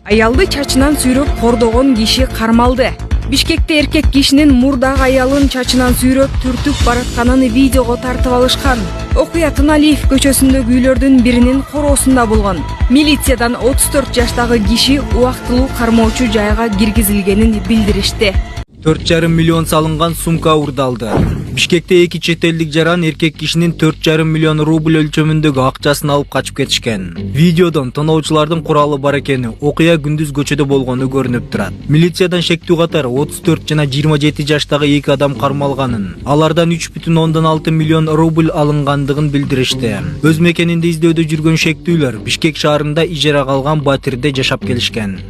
Аялды чачынан сүйрөп кордогон киши кармалды. Бишкекте эркек кишинин мурдагы аялын чачынан сүйрөп түртүп баратканын видеого тартып алышкан. Окуя Тыналиев көчөсүндөгү үйлөрдүн биринин короосунда болгон. Милициядан 34 жаштагы киши убактылуу кармоочу жайга киргизилгенин билдиришти. 4,5 миллион салынган сумка урдалды. Бишкекте 2 чет элдик жаран эркек кишинин 4,5 миллион рубль өлчөмүндөгү акчасын алып качып кетишкен. Видеодон тоноочулардын куралы бар экени, окуя күндүз көчөдө болгону көрүнүп турат. Милициядан шектүү катары 34 жана 27 жаштагы 2 адам кармалганын, алардан 3,6 миллион рубль алынгандыгын билдиришти. Өз мекенинде издөөдө жүргөн шектүүлөр Бишкек шаарында ижарага алган батирде жашап келишкен.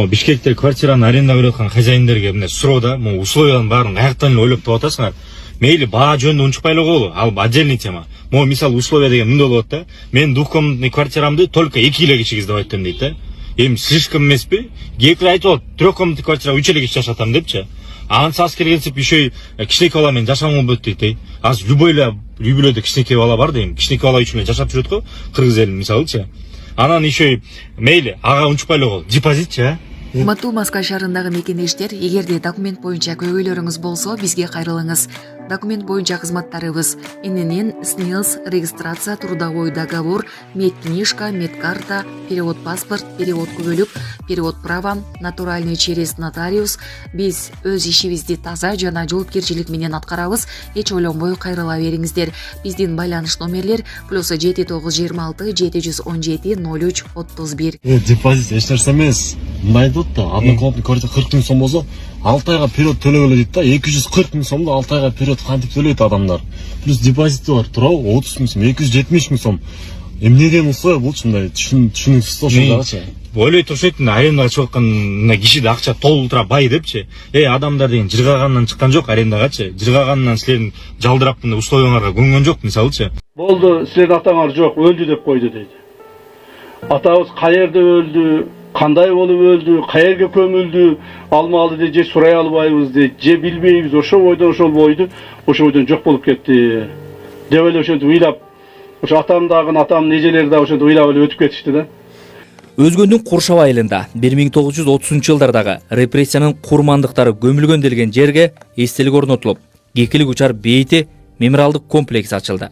Бишкекте квартираны аренда берип аткан хозяиндерге мына суроодо условияларын баарын каяктан ойлоп таап атасыңар. Мейли баа жөнүндө унчукпай эле коелу, ал отдельный тема. Мисалы условия деген мындай болот да. Мен двухкомнатный квартирамды только 2 эле киши киздеп айттым дейт да. Эми слишком эмеспи? Кээкелер айтып атат, трехкомнатный квартира 3 эле киши жашатам депчи. Анан саз келгенсип еще кичинекей бала менен жашаган болбойт дейт. Азыр любой эле үй бүлөдө кичинекей бала бар дейм. Кичинекей бала үчүн жашап жүрөт го, кыргыз элин мисалычы. Анан еще мейли ага унчукпай эле кол. Депозитчи, Мату Москва шаарындагы мекендештер, эгерде документ боюнча көйгөйлөрүңүз болсо, бизге кайрылыңыз. Документ боюнча кызматтарыбыз: ИНН, СНИЛС, регистрация, трудовой договор, медкнижка, медкарта, перевод паспорт, перевод күбөлүк, перевод права, натуральный через нотариус. Биз өз ишибизди таза жана жоопкерчилик менен аткарабыз. Эч ойлонбой кайрыла бериңиздер. Биздин байланыш номерлер +7926 717 03 31. Депозит эч нерсе эмес. Мындай да, однокомнатный квартира 40 миң сом болсо, 6 айга период төлөгөлө дейт да, 240 миң сомду 6 айга период кантип төлөйт адамдар. Плюс депозити бар, туурабы, 30 миң сом, 270 миң сом. Эмнеден условия болчу мындай түшүнүксүз ошондагычы. Ойлойт окшойт, арендага чыгып аткан кишиде акча толтура бай депчи. Адамдар деген жыргагандан чыккан жок арендагачы. Жыргагандан силердин жалдырап мындай условияларга көнгөн жок мисалычы. Болду, силердин атаңар жок, өлдү деп койду дейт. Атабыз каерде өлдү, кандай болуп өлдү, каерге көмүлдү, алмалы деп же сурай албайбыз дейт, же билбейбиз, ошол бойдон жок болуп кетти. Деп эле ошентип ыйлап, ошо атамдын эжелери да ошентип ыйлап эле өтүп кетишти да. Өзгөндүн Куршав айылында 1930-жылдардагы репрессиянын курмандыктары көмүлгөн делген жерге эстелик орнотулуп, кекилик учар бейити мемориалдык комплекс ачылды.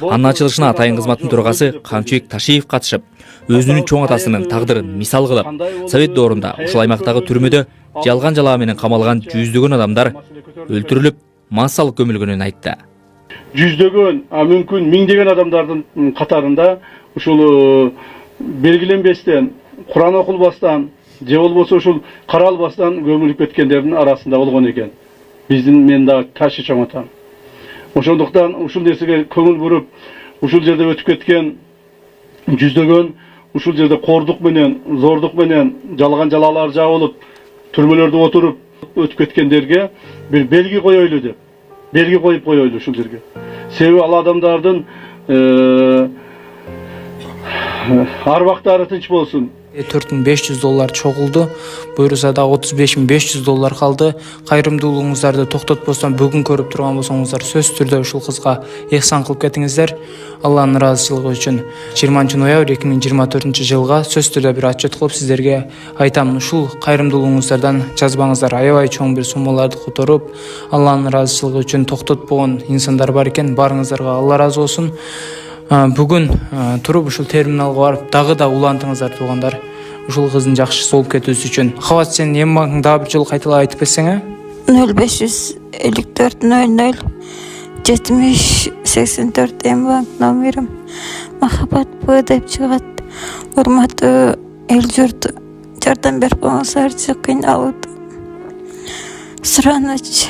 Анын ачылышына атайын кызматтын төрагасы Камчыбек Ташиев катышып, өзүнүн чоң атасынын тагдырын мисал кылып, Совет доорунда ушул аймактагы түрмөдө жалган жалаа менен камалган жүздөгөн адамдар өлтүрүлүп, массалык көмүлгөнүн айтты. Жүздөгөн, мүмкүн миңдеген адамдардын катарында ушул белгиленбестен, Куран окулбастан, же болбосо ушул каралбастан көмүлүп кеткендердин арасында болгон экен. Мен дагы ташы чоң атам. Ошондуктан ушул нерсеге көңүл буруп, ушул жерде өтүп кеткен жүздөгөн, ушул жерде кордук менен, зордук менен жалган жалалар жабылып, түрмөлөрдө отуруп өтүп кеткендерге бир белги коелу деп. Белги коюп коелу ушул жерге. Себеби ал адамдардын арбактары тынч болсун. $4,500 чогулду. Буюрса да $35,500 калды. Кайрымдуулугуңуздарды токтотпостон бүгүн көрүп турган болсоңуздар сөзсүз түрдө ушул кызга эхсан кылып кетиңиздер. Алланын ыраазычылыгы үчүн 20-ноябрь 2024-жылга сөзсүз түрдө бир отчет кылып сиздерге айтам. Ушул кайрымдуулугуңуздардан жазбаңыздар. Аябай чоң бир суммаларды которуп, Алланын ыраазычылыгы үчүн токтотпогон инсандар бар экен. Барыңыздарга Алла ыраазы болсун. Бүгүн туруп ушул терминалга барып дагы да улантыңыздар туугандар. Ушул кыздын жакшы болуп кетүүсү үчүн. Кабат сен эми багың дагы бир жолу кайталап айтып берсең, 0554 00 70 84 эми банк номерим. Махаббат Б деп чыгат. Урматтуу эл журт, жардам берип коңуздарчы, кыйналып. Сураныч.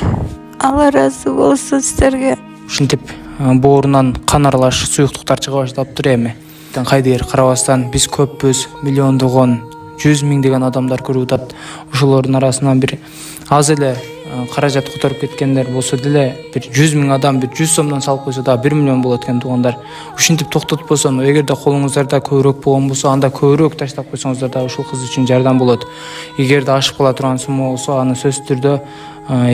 Алла ыраазы болсун сиздерге. Ушинтип боорунан кан аралаш суюктуктар чыга баштаптыр эми. Кайдыгер карабастан биз көппүз, миллиондогон, 100 миңдеген адамдар көрүп атат. Ошолордун арасынан бир аз эле каражат которуп кеткендер болсо деле, бир 100 миң адам бир 100 сомдон салып койсо да 1 миллион болот экен туугандар. Ушинтип токтотпосоң, эгерде колуңуздарда көбүрөөк болгон болсо, анда көбүрөөк таштап койсоңуздар да ушул кыз үчүн жардам болот. Эгерде ашып кала турган сумма болсо, аны сөзсүз түрдө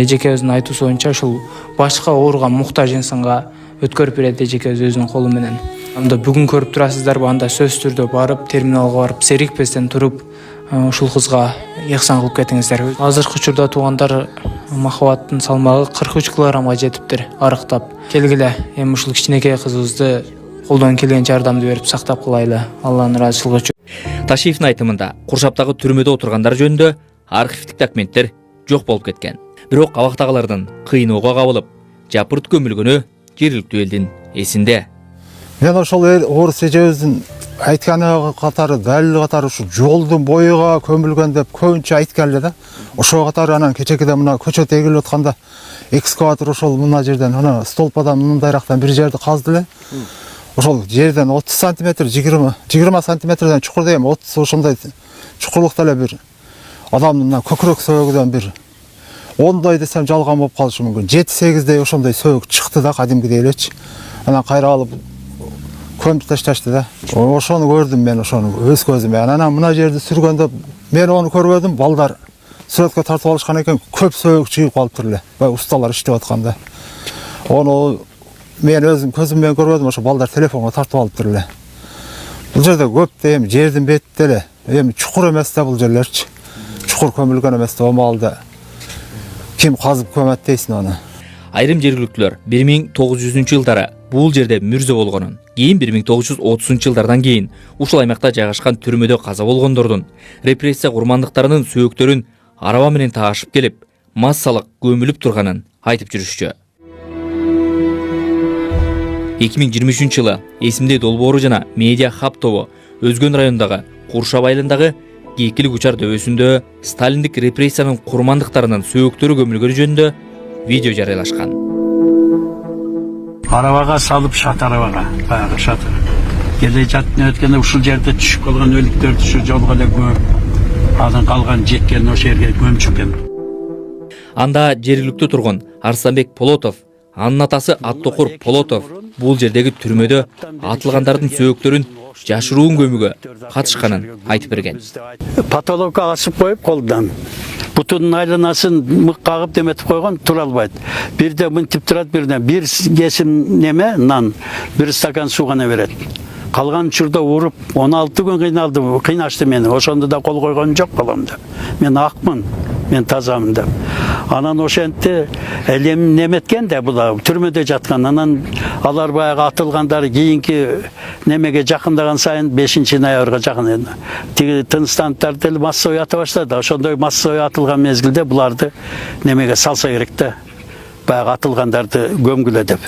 эжекебиздин айтуусу боюнча ушул башка ооруган муктаж инсанга өткөрүп берет эжекебиз өзүнүн колу менен. Анда бүгүн көрүп турасыздарбы, анда сөзсүз түрдө барып, терминалга барып, серикпестен туруп, ушул кызга ыхсан кылып кетиңиздер. Азыркы учурда туугандар махабаттын салмагы 43 килограммга жетиптир, арыктап. Келгиле, эми ушул кичинекей кызыбызды колдон келген жардамды берип сактап кылайлы, Алланын ыраазычылыгы үчүн. Ташиевдин айтымында Куршаптагы түрмөдө отургандар жөнүндө архивдик документтер жок болуп кеткен. Бирок абактагылардын кыйноого кабылып, жапырт көмүлгөнү жергиликтүү элдин эсинде. Мен ошол орус эжебиздин айтканы катары, далил катары ушу жолдун боюга көмүлгөн деп көбүнчө айткан эле да. Ошого катары анан кечекеде мына көчөт эгилип атканда экскаватор ошол мына жерден, ана столпадан мындайрактан бир жерди казды эле. Ошол жерден 30 сантиметр, 20 сантиметрден чукур дейм, 30 ошондой чукурлукта эле бир адамдын көкүрөк сөөгүдөн бир 10 десем жалган болуп калышы мүмкүн. 7-8 ошондой сөөгү чыкты да, кадимкидей элечи. Анан кайра алып көмүп ташташты да. Ошону көрдүм мен, ошону өз көзүм менен. Анан мына жерди сүргөндө мен ону көрбөдүм, балдар сүрөткө тартып алышкан экен, көп сөөгү чыгып калыптыр эле. Бай усталар иштеп атканда. Ону мен өзүм көзүм менен көрбөдүм, ошо балдар телефонго тартып алыптыр эле. Бул жерде көп да, эми жердин бетинде эле, эми чукур эмес да бул жерлерчи. Чукур көмүлгөн эмес да, маалда ким казып көмөт дейсиң аны. Айрым жергиликтүүлөр 1900-жылдары бул жерде мүрзө болгонун, кийин 1930-жылдардан кийин ушул аймакта жайгашкан түрмөдө каза болгондордун репрессия курмандыктарынын сөөктөрүн араба менен таашып келип, массалык көмүлүп турганын айтып жүрүшчү. 2023-жылы Эсимде долбоору жана медиа хаб тобу Өзгөн районундагы Куршап айылындагы Кийкилик учар дөбөсүндө сталиндик репрессиянын курмандыктарынын сөөктөрү көмүлгөнү жөнүндө видео жарыялашкан. Арабага салып шат арабага, баягы шат. Келе жаттын өткөндө ушул жерде түшүп калган өлүктөрдү ушу жолго эле көмүп, анан калган жеткен ошол жерге көмчүккен. Анда жергиликтүү тургун Арсланбек Полотов, анын атасы Аттокур Полотов бул жердеги түрмөдө атылгандардын сөөктөрүн жашыруун көмүүгө катышканын айтып берген. Патологка асып коюп колдон бутунун айланасын мык кагып деметип койгон, тура албайт. Бирде мынтип турат, бирден бир кесим неме нан, бир стакан суу гана берет. Калган учурда уруп 16 күн кыйнашты мени. Ошондо да кол койгон жок коломдо. Мен акмын, мен тазамын деп. Анан ошентти элем неметкен да була түрмөдө жаткан. Анан алар баягы атылгандар кийинки немеге жакындаган сайын 5-ноябрга жакын тиги тынчтандырып деле массовый ата баштады. Ошондой массовый атылган мезгилде буларды немеге салса керек да. Баягы атылгандарды көмгүлө деп.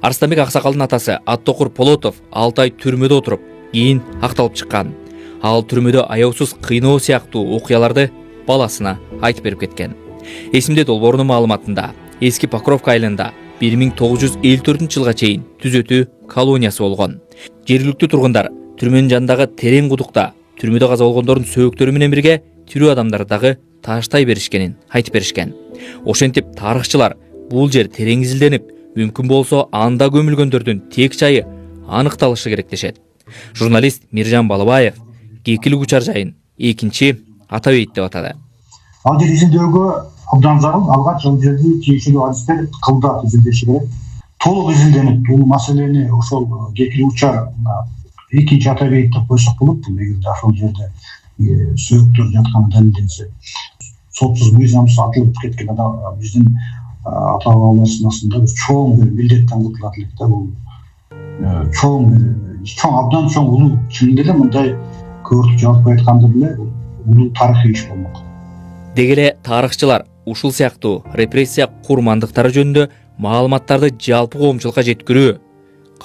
Арсланбек аксакалдын атасы Аттокур Полотов 6 ай түрмөдө отуруп, кийин акталып чыккан. Ал түрмөдө аяусуз кыйноо сыяктуу окуяларды баласына айтып берип кеткен. Эсимде долбоорунун маалыматында эски Покровка айылында 1954-жылга чейин түзөтүү колониясы болгон. Жергиликтүү тургундар түрмөнүн жанындагы терең кудукта түрмөдө каза болгондордун сөөктөрү менен бирге тирүү адамдарды дагы таштай беришкенин айтып беришкен. Ошентип тарыхчылар бул жер терең изилденип, мүмкүн болсо анда көмүлгөндөрдүн тек жайы аныкталышы керек дешет. Журналист Миржан Балыбаев Кийкилик учар жайын экинчи ата бейт деп атады. Ал жер изилдөөгө абдан зарыл, алгач ал жерди тийиштүү адистер кылдат изилдеши керек. Толук изилденип, бул маселени ошол Кийкилик учар экинчи ата бейт деп койсок болот. Эгерде ошол жерде сөөктөр жатканы далилденсе, сотсуз мыйзамсыз атылып кеткен адам биздин ата-бабаларыбыздын астында чоң бир милдеттен кутулат элек да. Бул чоң абдан чоң улуу, чынында эле мындай көрүп жалпы айтканда деле улуу тарыхый иш болмок. Деги эле тарыхчылар ушул сыяктуу репрессия курмандыктары жөнүндө маалыматтарды жалпы коомчулукка жеткирүү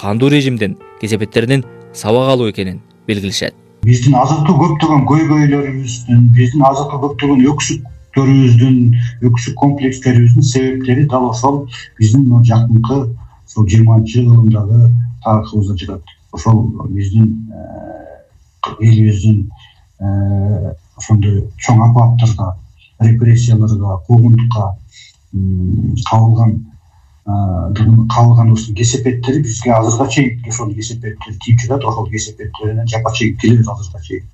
кандуу режимдин кесепеттеринин сабак алуу экенин белгилешет. Биздин азыркы көптөгөн көйгөйлөрүбүздүн, биздин азыркы көптөгөн өксүк комплекстерибиздин себептери дал ошол биздин жакынкы 20-жылдагы тарыхыбызда жатат. Ошол биздин элибиздин ошондой чоң апаттарга, репрессияларга, куугунтукка кабылганыбыздын кесепеттери бизге азыркыга чейин ошол кесепеттер тийип жатат. Ошол кесепеттеринен жапа чегип келебиз азыркыга чейин.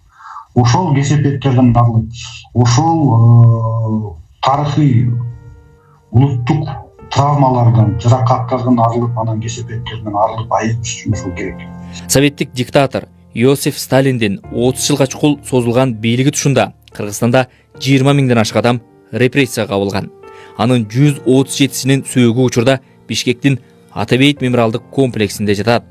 Ошол кесепеттерден арылып, ошол тарыхый улуттук травмалардан, жаракаттардан арылып, анан кесепеттерден арылып айыгыш үчүн ушул керек. Советтик диктатор Иосиф Сталиндин 30 жылга чукул созулган бийлиги тушунда Кыргызстанда 20 миңден ашык адам репрессияга кабылган. Анын 137синин сөөгү учурда Бишкектин Атабейт мемориалдык комплексинде жатат.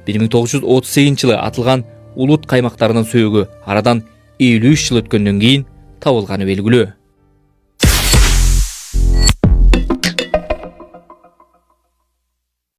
1938 жылы атылган улут каймактарынын сөөгү арадан 53 жыл өткөндөн кийин табылганы белгилүү.